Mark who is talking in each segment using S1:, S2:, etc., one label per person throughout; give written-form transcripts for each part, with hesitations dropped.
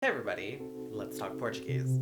S1: Hey everybody, let's talk Portuguese.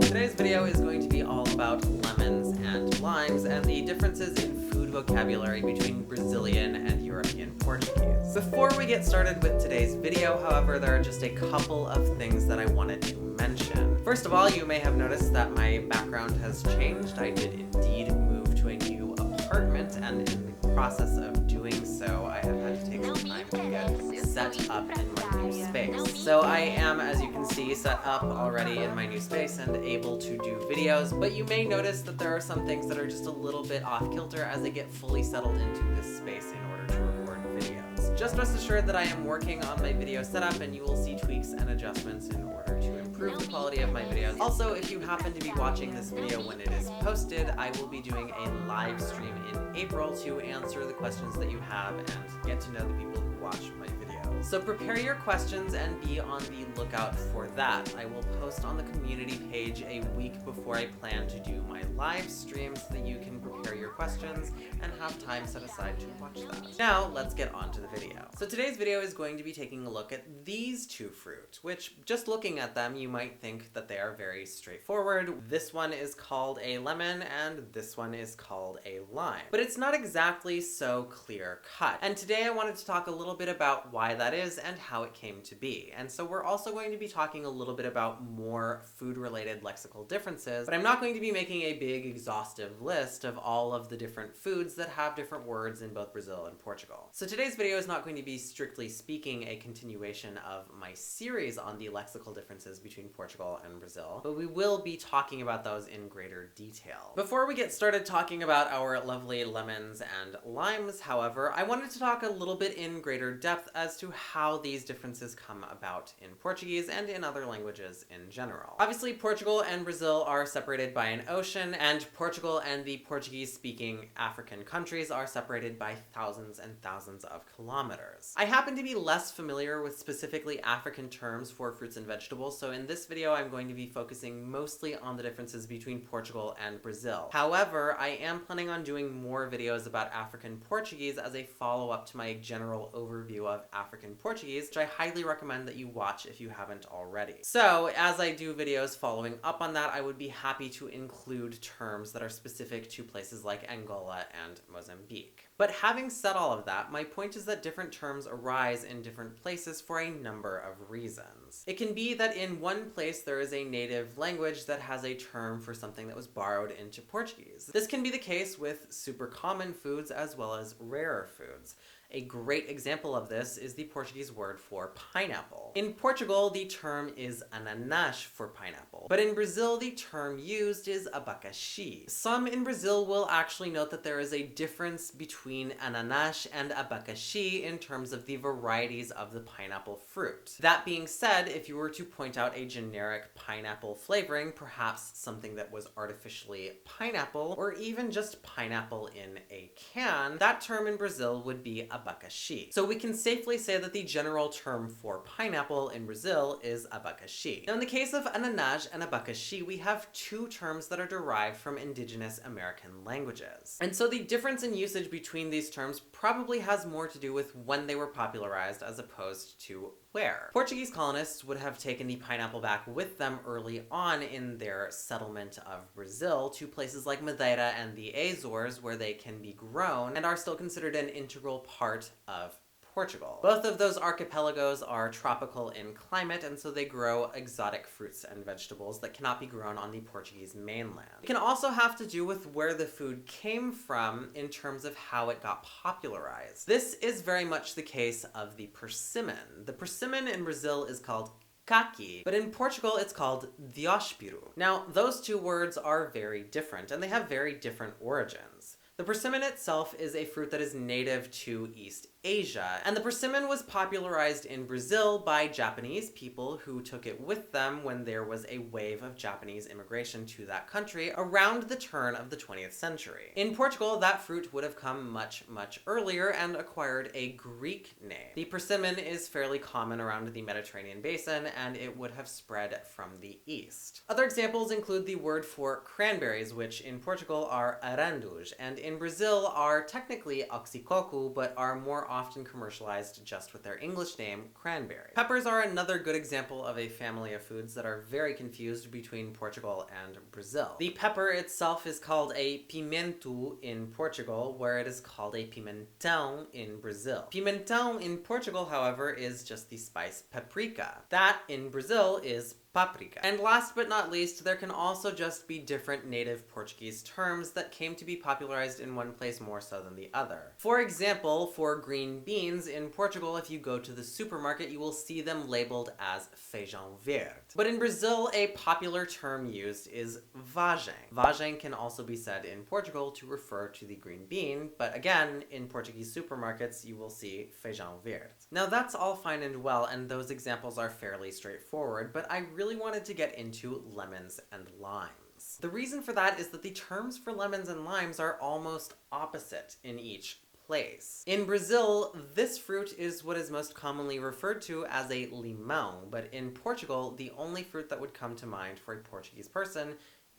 S1: Today's video is going to be all about lemons and limes and the differences in food vocabulary between Brazilian and European Portuguese. Before we get started with today's video, however, there are just a couple of things that I wanted to mention. First of all, you may have noticed that my background has changed. I did indeed move to a new apartment, and in the process of doing so, I have had to take some time to get set up in my new space. So I am, as you can see, set up already in my new space and able to do videos, but you may notice that there are some things that are just a little bit off kilter as I get fully settled into this space in order to record videos. Just rest assured that I am working on my video setup, and you will see tweaks and adjustments in order to improve the quality of my videos. Also, if you happen to be watching this video when it is posted, I will be doing a live stream in April to answer the questions that you have and get to know the people who watch my videos. So prepare your questions and be on the lookout for that. I will post on the community page a week before I plan to do my live stream so that you can prepare your questions and have time set aside to watch that. Now, let's get on to the video. So today's video is going to be taking a look at these two fruit, which just looking at them, you might think that they are very straightforward. This one is called a lemon and this one is called a lime. But it's not exactly so clear cut. And today I wanted to talk a little bit about why that is and how it came to be. And so we're also going to be talking a little bit about more food-related lexical differences, but I'm not going to be making a big exhaustive list of all of the different foods that have different words in both Brazil and Portugal. So today's video is not going to be, strictly speaking, a continuation of my series on the lexical differences between Portugal and Brazil, but we will be talking about those in greater detail. Before we get started talking about our lovely lemons and limes, however, I wanted to talk a little bit in greater depth as to how these differences come about in Portuguese and in other languages in general. Obviously, Portugal and Brazil are separated by an ocean, and Portugal and the Portuguese-speaking African countries are separated by thousands and thousands of kilometers. I happen to be less familiar with specifically African terms for fruits and vegetables, so in this video I'm going to be focusing mostly on the differences between Portugal and Brazil. However, I am planning on doing more videos about African Portuguese as a follow-up to my general overview of African Portuguese, which I highly recommend that you watch if you haven't already. So, as I do videos following up on that, I would be happy to include terms that are specific to places like Angola and Mozambique. But having said all of that, my point is that different terms arise in different places for a number of reasons. It can be that in one place there is a native language that has a term for something that was borrowed into Portuguese. This can be the case with super common foods as well as rarer foods. A great example of this is the Portuguese word for pineapple. In Portugal, the term is ananás for pineapple, but in Brazil, the term used is abacaxi. Some in Brazil will actually note that there is a difference between ananás and abacaxi in terms of the varieties of the pineapple fruit. That being said, if you were to point out a generic pineapple flavoring, perhaps something that was artificially pineapple, or even just pineapple in a can, that term in Brazil would be abacaxi. So we can safely say that the general term for pineapple in Brazil is abacaxi. Now in the case of ananás and abacaxi, we have two terms that are derived from indigenous American languages. And so the difference in usage between these terms probably has more to do with when they were popularized as opposed to where. Portuguese colonists would have taken the pineapple back with them early on in their settlement of Brazil to places like Madeira and the Azores, where they can be grown and are still considered an integral part of Portugal. Both of those archipelagos are tropical in climate, and so they grow exotic fruits and vegetables that cannot be grown on the Portuguese mainland. It can also have to do with where the food came from in terms of how it got popularized. This is very much the case of the persimmon. The persimmon in Brazil is called caqui, but in Portugal it's called diospiro. Now, those two words are very different, and they have very different origins. The persimmon itself is a fruit that is native to East Asia, and the persimmon was popularized in Brazil by Japanese people who took it with them when there was a wave of Japanese immigration to that country around the turn of the 20th century. In Portugal, that fruit would have come much, much earlier and acquired a Greek name. The persimmon is fairly common around the Mediterranean basin, and it would have spread from the east. Other examples include the word for cranberries, which in Portugal are aranduj, and in Brazil are technically oxycoco, but are more often commercialized just with their English name, cranberry. Peppers are another good example of a family of foods that are very confused between Portugal and Brazil. The pepper itself is called a pimento in Portugal, where it is called a pimentão in Brazil. Pimentão in Portugal, however, is just the spice paprika. That in Brazil is paprika. And last but not least, there can also just be different native Portuguese terms that came to be popularized in one place more so than the other. For example, for green beans in Portugal, if you go to the supermarket, you will see them labeled as feijão verde. But in Brazil, a popular term used is vagem. Vagem can also be said in Portugal to refer to the green bean, but again, in Portuguese supermarkets, you will see feijão verde. Now that's all fine and well, and those examples are fairly straightforward, but I really wanted to get into lemons and limes. The reason for that is that the terms for lemons and limes are almost opposite in each place. In Brazil, this fruit is what is most commonly referred to as a limão, but in Portugal, the only fruit that would come to mind for a Portuguese person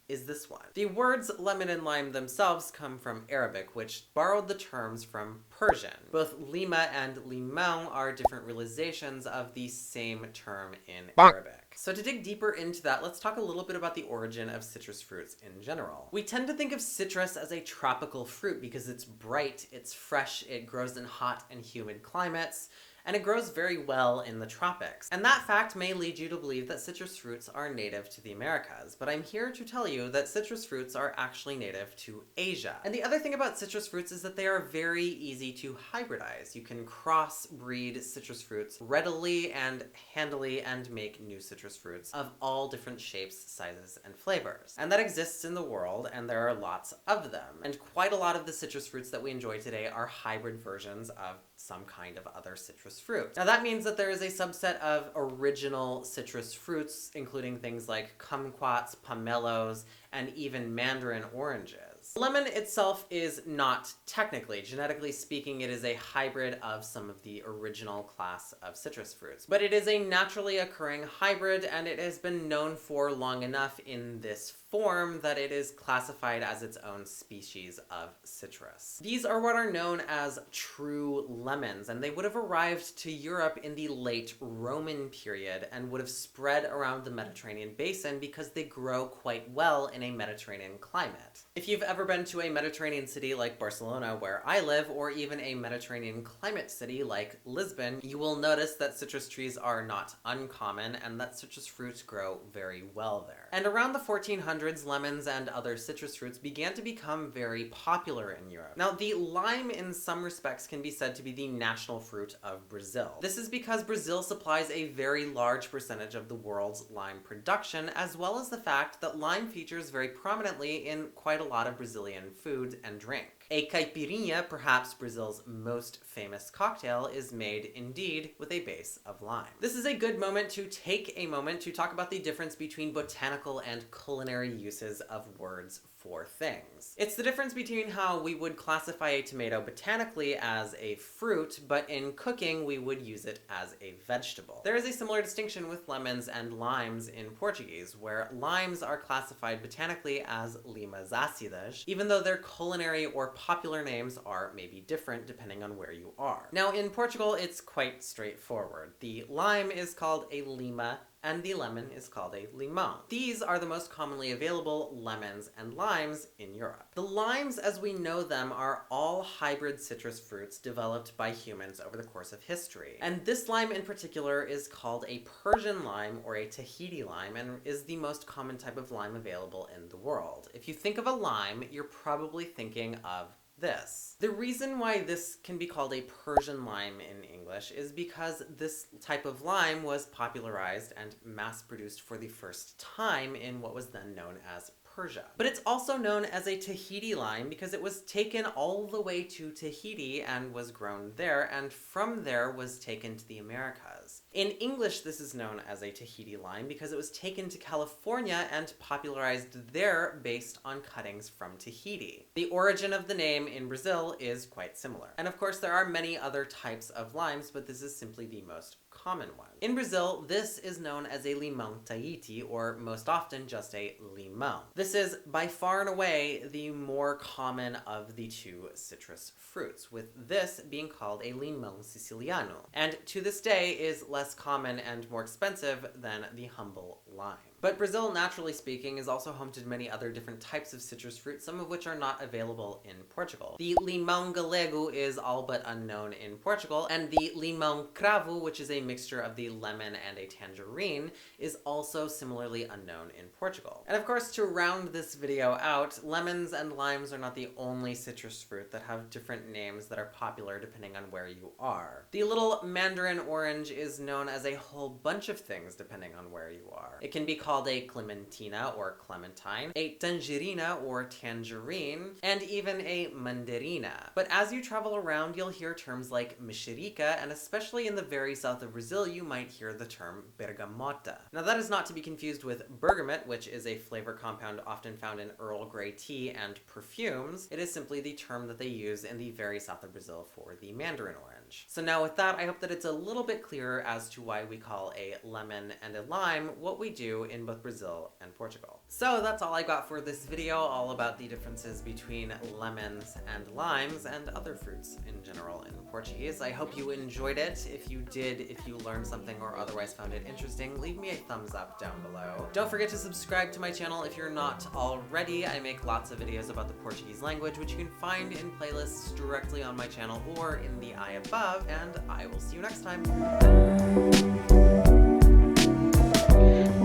S1: is this one. The words lemon and lime themselves come from Arabic, which borrowed the terms from Persian. Both lima and limão are different realizations of the same term in Arabic. So to dig deeper into that, let's talk a little bit about the origin of citrus fruits in general. We tend to think of citrus as a tropical fruit because it's bright, it's fresh, it grows in hot and humid climates, and it grows very well in the tropics. And that fact may lead you to believe that citrus fruits are native to the Americas, but I'm here to tell you that citrus fruits are actually native to Asia. And the other thing about citrus fruits is that they are very easy to hybridize. You can cross-breed citrus fruits readily and handily and make new citrus fruits of all different shapes, sizes, and flavors. And that exists in the world, and there are lots of them. And quite a lot of the citrus fruits that we enjoy today are hybrid versions of some kind of other citrus fruit. Now that means that there is a subset of original citrus fruits, including things like kumquats, pomelos, and even mandarin oranges. Lemon itself is not technically, genetically speaking, it is a hybrid of some of the original class of citrus fruits. But it is a naturally occurring hybrid, and it has been known for long enough in this form that it is classified as its own species of citrus. These are what are known as true lemons, and they would have arrived to Europe in the late Roman period and would have spread around the Mediterranean basin because they grow quite well in a Mediterranean climate. If you've ever been to a Mediterranean city like Barcelona, where I live, or even a Mediterranean climate city like Lisbon, you will notice that citrus trees are not uncommon and that citrus fruits grow very well there. And around the 1400s, lemons and other citrus fruits began to become very popular in Europe. Now, the lime in some respects can be said to be the national fruit of Brazil. This is because Brazil supplies a very large percentage of the world's lime production, as well as the fact that lime features very prominently in quite a lot of Brazilian food and drink. A caipirinha, perhaps Brazil's most famous cocktail, is made indeed with a base of lime. This is a good moment to take a moment to talk about the difference between botanical and culinary uses of words for things. It's the difference between how we would classify a tomato botanically as a fruit, but in cooking we would use it as a vegetable. There is a similar distinction with lemons and limes in Portuguese, where limes are classified botanically as limas ácidas, even though their culinary or popular names are maybe different depending on where you are. Now in Portugal, it's quite straightforward. The lime is called a lima, and the lemon is called a limão. These are the most commonly available lemons and limes in Europe. The limes, as we know them, are all hybrid citrus fruits developed by humans over the course of history. And this lime in particular is called a Persian lime or a Tahiti lime, and is the most common type of lime available in the world. If you think of a lime, you're probably thinking of this. The reason why this can be called a Persian lime in English is because this type of lime was popularized and mass-produced for the first time in what was then known as Persia. But it's also known as a Tahiti lime because it was taken all the way to Tahiti and was grown there, and from there was taken to the Americas. In English, this is known as a Tahiti lime because it was taken to California and popularized there based on cuttings from Tahiti. The origin of the name in Brazil is quite similar. And of course, there are many other types of limes, but this is simply the most common one. In Brazil, this is known as a limão Tahiti, or most often just a limão. This this is by far and away the more common of the two citrus fruits, with this being called a limão siciliano, and to this day is less common and more expensive than the humble lime. But Brazil, naturally speaking, is also home to many other different types of citrus fruits, some of which are not available in Portugal. The limão galego is all but unknown in Portugal, and the limão cravo, which is a mixture of the lemon and a tangerine, is also similarly unknown in Portugal. And of course, to round this video out, lemons and limes are not the only citrus fruit that have different names that are popular depending on where you are. The little mandarin orange is known as a whole bunch of things depending on where you are. It can be called a clementina or clementine, a tangerina or tangerine, and even a mandarina. But as you travel around, you'll hear terms like mexerica, and especially in the very south of Brazil, you might hear the term bergamota. Now that is not to be confused with bergamot, which is a flavor compound often found in Earl Grey tea and perfumes. It is simply the term that they use in the very south of Brazil for the mandarin orange. So now with that, I hope that it's a little bit clearer as to why we call a lemon and a lime what we do in both Brazil and Portugal. So that's all I got for this video, all about the differences between lemons and limes and other fruits in general in Portuguese. I hope you enjoyed it. If you did, if you learned something or otherwise found it interesting, leave me a thumbs up down below. Don't forget to subscribe to my channel if you're not already. I make lots of videos about the Portuguese language, which you can find in playlists directly on my channel or in the eye above, and I will see you next time.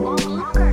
S2: Longer.